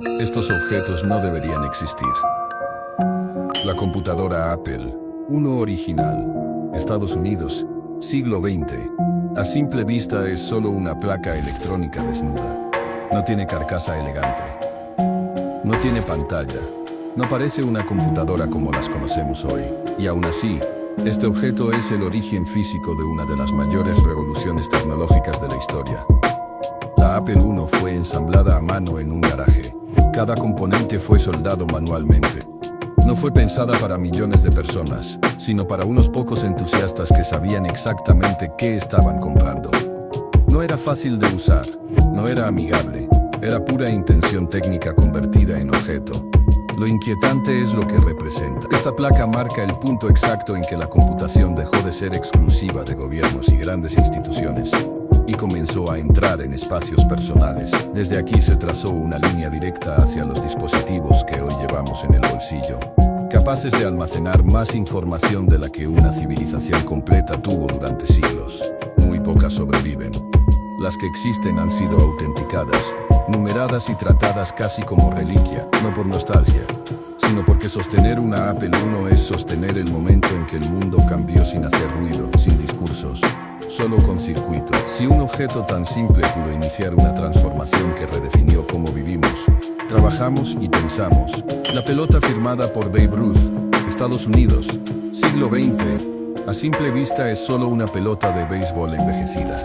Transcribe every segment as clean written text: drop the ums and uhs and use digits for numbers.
Estos objetos no deberían existir. La computadora Apple, uno original, Estados Unidos, siglo XX. A simple vista es solo una placa electrónica desnuda. No tiene carcasa elegante. No tiene pantalla. No parece una computadora como las conocemos hoy. Y aún así, este objeto es el origen físico de una de las mayores revoluciones tecnológicas de la historia. La Apple I fue ensamblada a mano en un garaje. Cada componente fue soldado manualmente. No fue pensada para millones de personas, sino para unos pocos entusiastas que sabían exactamente qué estaban comprando. No era fácil de usar, no era amigable, era pura intención técnica convertida en objeto. Lo inquietante es lo que representa. Esta placa marca el punto exacto en que la computación dejó de ser exclusiva de gobiernos y grandes instituciones y comenzó a entrar en espacios personales. Desde aquí se trazó una línea directa hacia los dispositivos que hoy llevamos en el bolsillo, capaces de almacenar más información de la que una civilización completa tuvo durante siglos. Muy pocas sobreviven. Las que existen han sido autenticadas, numeradas y tratadas casi como reliquia, no por nostalgia, sino porque sostener una Apple I es sostener el momento en que el mundo cambió sin hacer ruido, sin discursos, solo con circuito. Si un objeto tan simple pudo iniciar una transformación que redefinió cómo vivimos, trabajamos y pensamos. La pelota firmada por Babe Ruth, Estados Unidos, siglo XX, a simple vista es solo una pelota de béisbol envejecida.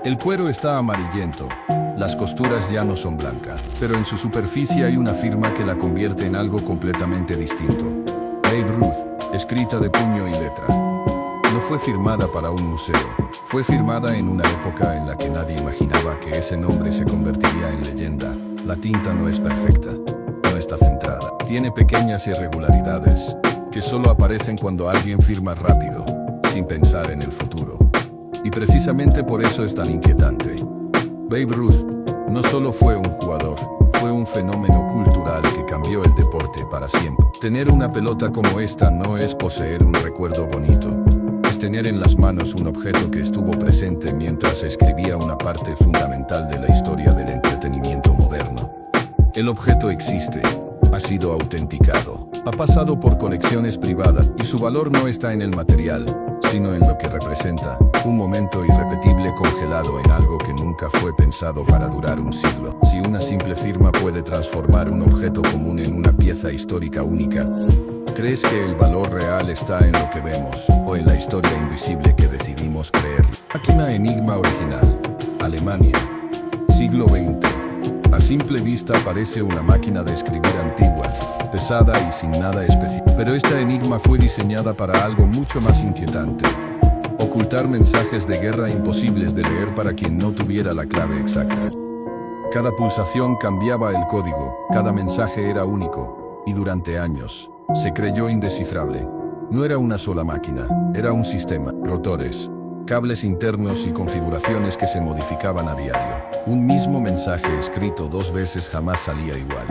El cuero está amarillento, las costuras ya no son blancas, pero en su superficie hay una firma que la convierte en algo completamente distinto. Babe Ruth, escrita de puño y letra. No fue firmada para un museo, fue firmada en una época en la que nadie imaginaba que ese nombre se convertiría en leyenda. La tinta no es perfecta, no está centrada, tiene pequeñas irregularidades que solo aparecen cuando alguien firma rápido, sin pensar en el futuro. Y precisamente por eso es tan inquietante. Babe Ruth no solo fue un jugador, fue un fenómeno cultural que cambió el deporte para siempre. Tener una pelota como esta no es poseer un recuerdo bonito. Es tener en las manos un objeto que estuvo presente mientras se escribía una parte fundamental de la historia del entretenimiento moderno. El objeto existe, ha sido autenticado, ha pasado por colecciones privadas y su valor no está en el material, sino en lo que representa, un momento irrepetible congelado en algo que nunca fue pensado para durar un siglo. Si una simple firma puede transformar un objeto común en una pieza histórica única, ¿crees que el valor real está en lo que vemos, o en la historia invisible que decidimos creer? Máquina Enigma original, Alemania, siglo XX. A simple vista parece una máquina de escribir antigua, pesada y sin nada especial. Pero esta Enigma fue diseñada para algo mucho más inquietante: ocultar mensajes de guerra imposibles de leer para quien no tuviera la clave exacta. Cada pulsación cambiaba el código, cada mensaje era único, y durante años se creyó indescifrable. No era una sola máquina, era un sistema, rotores, cables internos y configuraciones que se modificaban a diario. Un mismo mensaje escrito 2 veces jamás salía igual.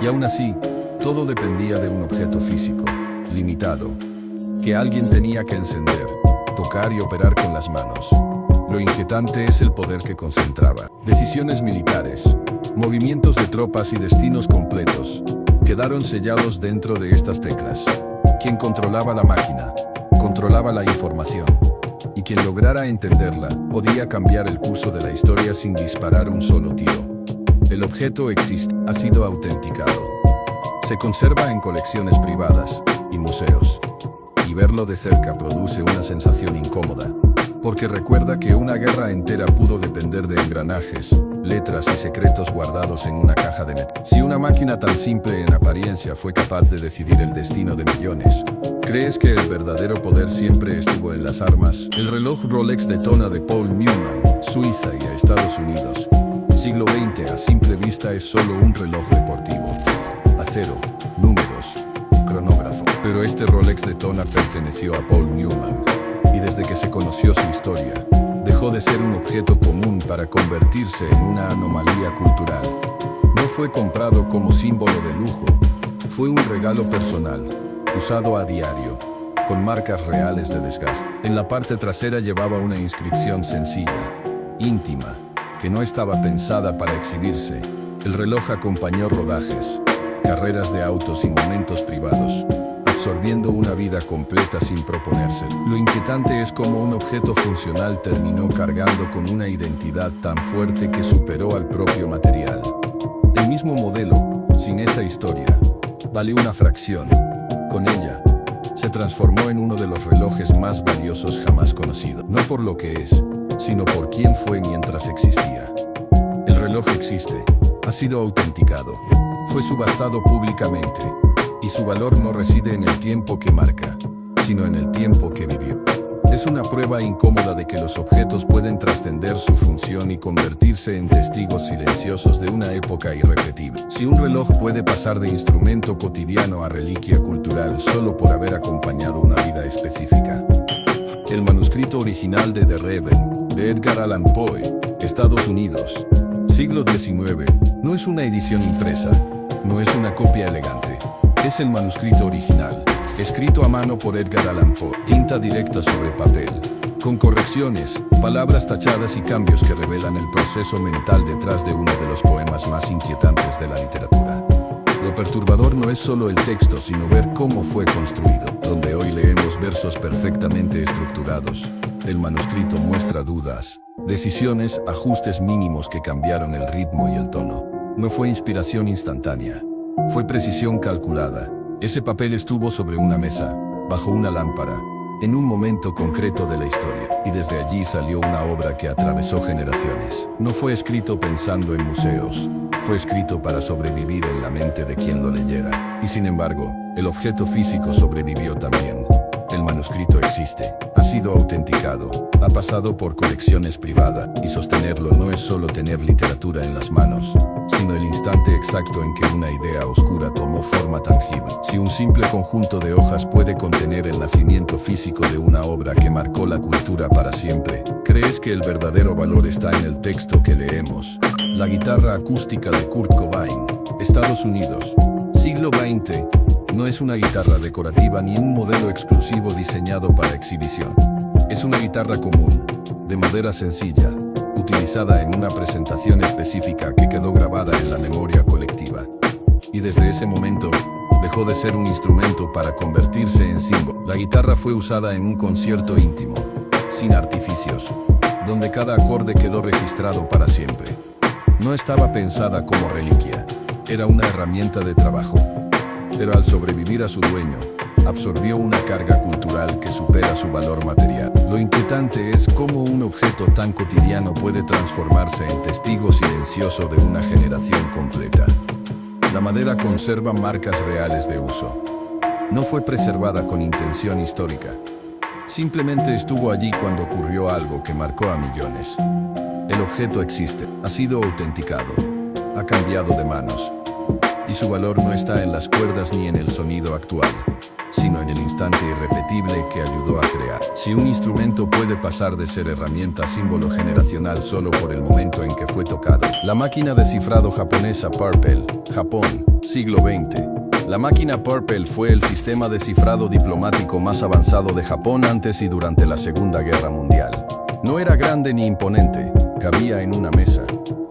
Y aún así, todo dependía de un objeto físico, limitado, que alguien tenía que encender, tocar y operar con las manos. Lo inquietante es el poder que concentraba. Decisiones militares, movimientos de tropas y destinos completos quedaron sellados dentro de estas teclas. Quien controlaba la máquina, controlaba la información. Y quien lograra entenderla, podía cambiar el curso de la historia sin disparar un solo tiro. El objeto existe, ha sido autenticado. Se conserva en colecciones privadas y museos. Y verlo de cerca produce una sensación incómoda, porque recuerda que una guerra entera pudo depender de engranajes, letras y secretos guardados en una caja de metal. Si una máquina tan simple en apariencia fue capaz de decidir el destino de millones, ¿crees que el verdadero poder siempre estuvo en las armas? El reloj Rolex Daytona de Paul Newman, Suiza y a Estados Unidos, siglo XX, a simple vista es solo un reloj deportivo. Acero, números, cronógrafo. Pero este Rolex Daytona perteneció a Paul Newman, y desde que se conoció su historia, dejó de ser un objeto común para convertirse en una anomalía cultural. No fue comprado como símbolo de lujo, fue un regalo personal, usado a diario, con marcas reales de desgaste. En la parte trasera llevaba una inscripción sencilla, íntima, que no estaba pensada para exhibirse, El reloj acompañó rodajes, carreras de autos y momentos privados, absorbiendo una vida completa sin proponerse. Lo inquietante es cómo un objeto funcional terminó cargando con una identidad tan fuerte que superó al propio material. El mismo modelo, sin esa historia, vale una fracción. Con ella, se transformó en uno de los relojes más valiosos jamás conocidos. No por lo que es, sino por quién fue mientras existía. El reloj existe, ha sido autenticado, fue subastado públicamente, y su valor no reside en el tiempo que marca, sino en el tiempo que vivió. Es una prueba incómoda de que los objetos pueden trascender su función y convertirse en testigos silenciosos de una época irrepetible. Si un reloj puede pasar de instrumento cotidiano a reliquia cultural solo por haber acompañado una vida específica. El manuscrito original de The Raven, de Edgar Allan Poe, Estados Unidos, siglo XIX, no es una edición impresa, no es una copia elegante. Es el manuscrito original, escrito a mano por Edgar Allan Poe, tinta directa sobre papel, con correcciones, palabras tachadas y cambios que revelan el proceso mental detrás de uno de los poemas más inquietantes de la literatura. Lo perturbador no es solo el texto, sino ver cómo fue construido. Donde hoy leemos versos perfectamente estructurados, el manuscrito muestra dudas, decisiones, ajustes mínimos que cambiaron el ritmo y el tono. No fue inspiración instantánea. Fue precisión calculada. Ese papel estuvo sobre una mesa, bajo una lámpara, en un momento concreto de la historia, y desde allí salió una obra que atravesó generaciones. No fue escrito pensando en museos, fue escrito para sobrevivir en la mente de quien lo leyera. Y sin embargo, el objeto físico sobrevivió también. El manuscrito existe, ha sido autenticado, ha pasado por colecciones privadas, y sostenerlo no es solo tener literatura en las manos, sino el instante exacto en que una idea oscura tomó forma tangible. Si un simple conjunto de hojas puede contener el nacimiento físico de una obra que marcó la cultura para siempre, ¿crees que el verdadero valor está en el texto que leemos? La guitarra acústica de Kurt Cobain, Estados Unidos, siglo XX, no es una guitarra decorativa ni un modelo exclusivo diseñado para exhibición. Es una guitarra común, de madera sencilla, utilizada en una presentación específica que quedó grabada en la memoria colectiva. Y desde ese momento, dejó de ser un instrumento para convertirse en símbolo. La guitarra fue usada en un concierto íntimo, sin artificios, donde cada acorde quedó registrado para siempre. No estaba pensada como reliquia, era una herramienta de trabajo. Pero al sobrevivir a su dueño, absorbió una carga cultural que supera su valor material. Lo inquietante es cómo un objeto tan cotidiano puede transformarse en testigo silencioso de una generación completa. La madera conserva marcas reales de uso. No fue preservada con intención histórica. Simplemente estuvo allí cuando ocurrió algo que marcó a millones. El objeto existe, ha sido autenticado, ha cambiado de manos. Y su valor no está en las cuerdas ni en el sonido actual, sino en el instante irrepetible que ayudó a crear. Si un instrumento puede pasar de ser herramienta a símbolo generacional solo por el momento en que fue tocado. La máquina de cifrado japonesa Purple, Japón, siglo XX. La máquina Purple fue el sistema de cifrado diplomático más avanzado de Japón antes y durante la Segunda Guerra Mundial. No era grande ni imponente, cabía en una mesa.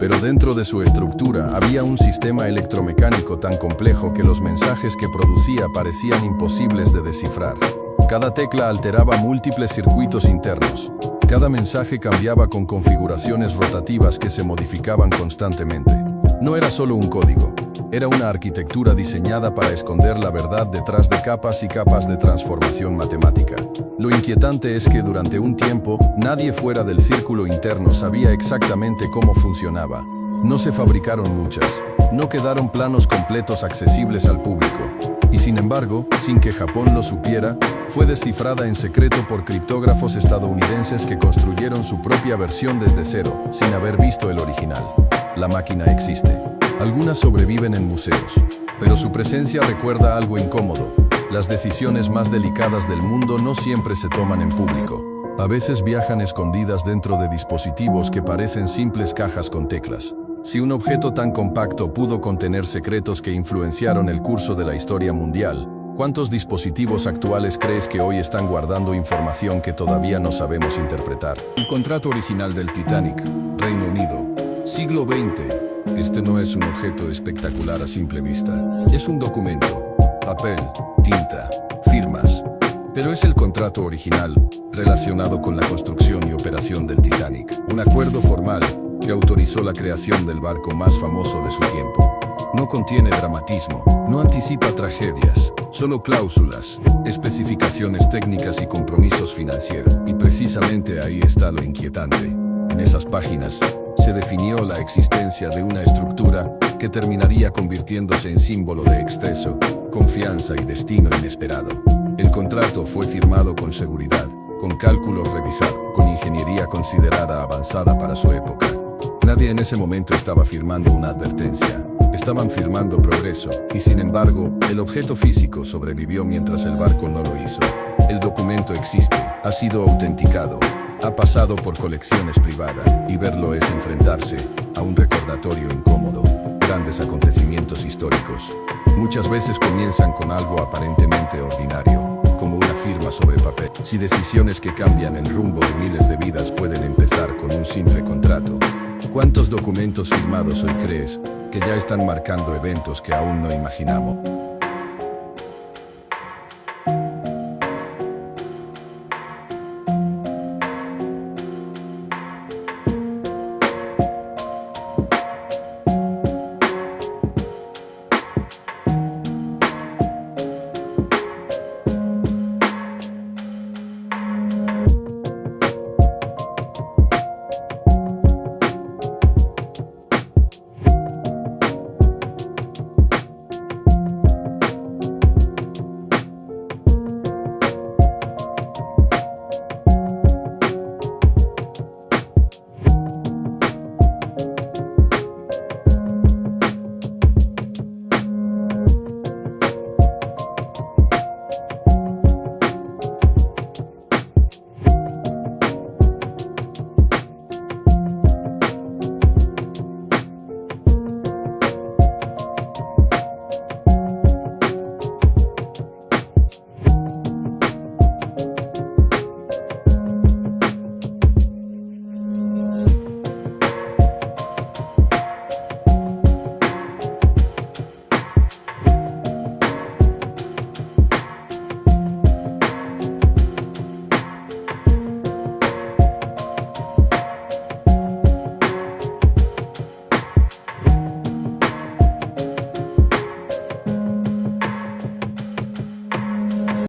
Pero dentro de su estructura había un sistema electromecánico tan complejo que los mensajes que producía parecían imposibles de descifrar. Cada tecla alteraba múltiples circuitos internos. Cada mensaje cambiaba con configuraciones rotativas que se modificaban constantemente. No era solo un código, era una arquitectura diseñada para esconder la verdad detrás de capas y capas de transformación matemática. Lo inquietante es que durante un tiempo, nadie fuera del círculo interno sabía exactamente cómo funcionaba. No se fabricaron muchas, no quedaron planos completos accesibles al público. Y sin embargo, sin que Japón lo supiera, fue descifrada en secreto por criptógrafos estadounidenses que construyeron su propia versión desde cero, sin haber visto el original. La máquina existe. Algunas sobreviven en museos, pero su presencia recuerda algo incómodo. Las decisiones más delicadas del mundo no siempre se toman en público. A veces viajan escondidas dentro de dispositivos que parecen simples cajas con teclas. Si un objeto tan compacto pudo contener secretos que influenciaron el curso de la historia mundial, ¿cuántos dispositivos actuales crees que hoy están guardando información que todavía no sabemos interpretar? El contrato original del Titanic, Reino Unido, siglo XX. Este no es un objeto espectacular a simple vista. Es un documento, papel, tinta, firmas. Pero es el contrato original, relacionado con la construcción y operación del Titanic. Un acuerdo formal que autorizó la creación del barco más famoso de su tiempo. No contiene dramatismo, no anticipa tragedias, solo cláusulas, especificaciones técnicas y compromisos financieros. Y precisamente ahí está lo inquietante. En esas páginas se definió la existencia de una estructura que terminaría convirtiéndose en símbolo de exceso, confianza y destino inesperado. El contrato fue firmado con seguridad, con cálculos revisados, con ingeniería considerada avanzada para su época. Nadie en ese momento estaba firmando una advertencia. Estaban firmando progreso, y sin embargo, el objeto físico sobrevivió mientras el barco no lo hizo. El documento existe, ha sido autenticado, ha pasado por colecciones privadas, y verlo es enfrentarse a un recordatorio incómodo. Grandes acontecimientos históricos muchas veces comienzan con algo aparentemente ordinario, como una firma sobre papel. Si decisiones que cambian el rumbo de miles de vidas pueden empezar con un simple contrato, ¿cuántos documentos firmados hoy crees que ya están marcando eventos que aún no imaginamos?